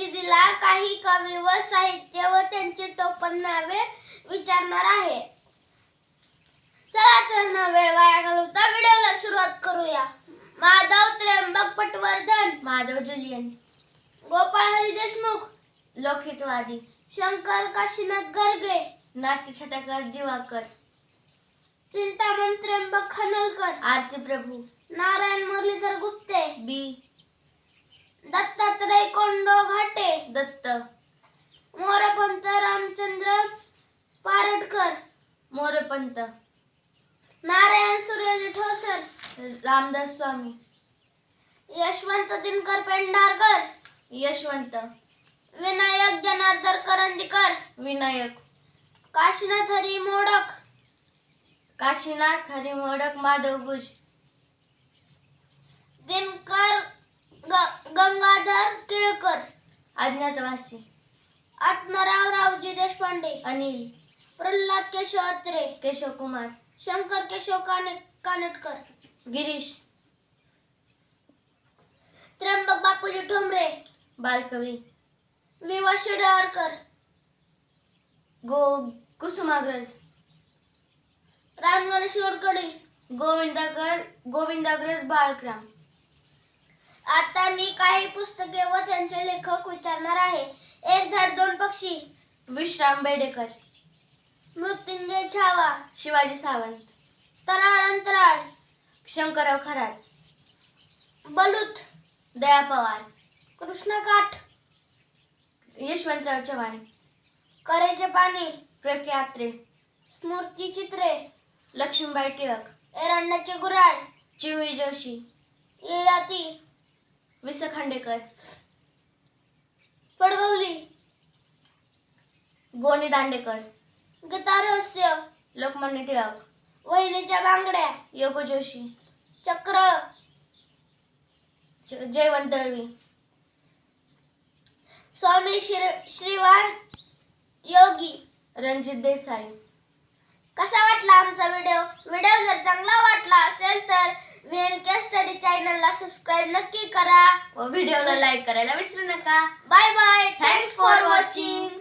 दीदीला काही कवी व साहित्य व त्यांची टोपण नावे विचारणार आहे. चला तर ना वेळ वाया घालवता व्हिडिओला सुरुवात करूया. माधव त्र्यंबक पटवर्धन, माधव जुलियन, गोपाळ हरी देशमुख, लोकहितवादी, शंकर काशीनाथ गर्गे, नाट्यछटाकार दिवाकर, चिंतामण त्र्यंबक खानोलकर, आरती प्रभू, नारायण मुरलीधर गुप्ते, बी. दत्तात्रय कोंडो घाटे, दत्त, मोरपंत रामचंद्र पारडकर, मोरपंत, नारायण सूर्यजी ठोसर, रामदास स्वामी, यशवंत दिनकर पेंढारकर, यशवंत, विनायक जनार्दन करंदीकर, विनायक, काशीनाथ हरी मोडक, काशीनाथ हरी मोडक, माधव गुज, दिनकर गंगाधर केळकर, अज्ञातवासी, आत्माराव रावजी देशपांडे, अनिल, प्रल्हाद केशव अत्रे, केशव कुमार, शंकर केशव कानेटकर, गिरीश, त्र्यंबक बापूजी ठोंबरे, बालकवी, वि. शिरवाडकर, कुसुमाग्रज, राम गणेश गडकरी, गोविंदाग्रज बाळक्राम. आता मी काही पुस्तके व त्यांचे लेखक विचारणार आहे. एक झाड दोन पक्षी, विश्राम बेडेकर, मृत्युंजय छावा, शिवाजी सावंत, तराळ अंतराळ, शंकरराव खरात, बलूत, दया पवार, कृष्णकाठ, यशवंतराव चव्हाण, करेचे पाणी, प्रके आत्रे, स्मृती चित्रे, लक्ष्मीबाई टिळक, एरंडाचे गुराळ, चिमणी जोशी, ययाती, वि. स. खांडेकर, पडगवली, गोनी दांडेकर, गीता रहस्य, लोकमान्य टिळक, वहिनीच्या बांगड्या, योगो जोशी, चक्र, जयवंत दळवी, स्वामी श्रीवान योगी. रणजित देसाई. कसा वाटला आमचा व्हिडिओ जर चांगला वाटला असेल तर VNK स्टडी चॅनलला सबस्क्राईब नक्की करा व व्हिडिओला लाईक करायला विसरू नका. Bye bye. Thanks for watching.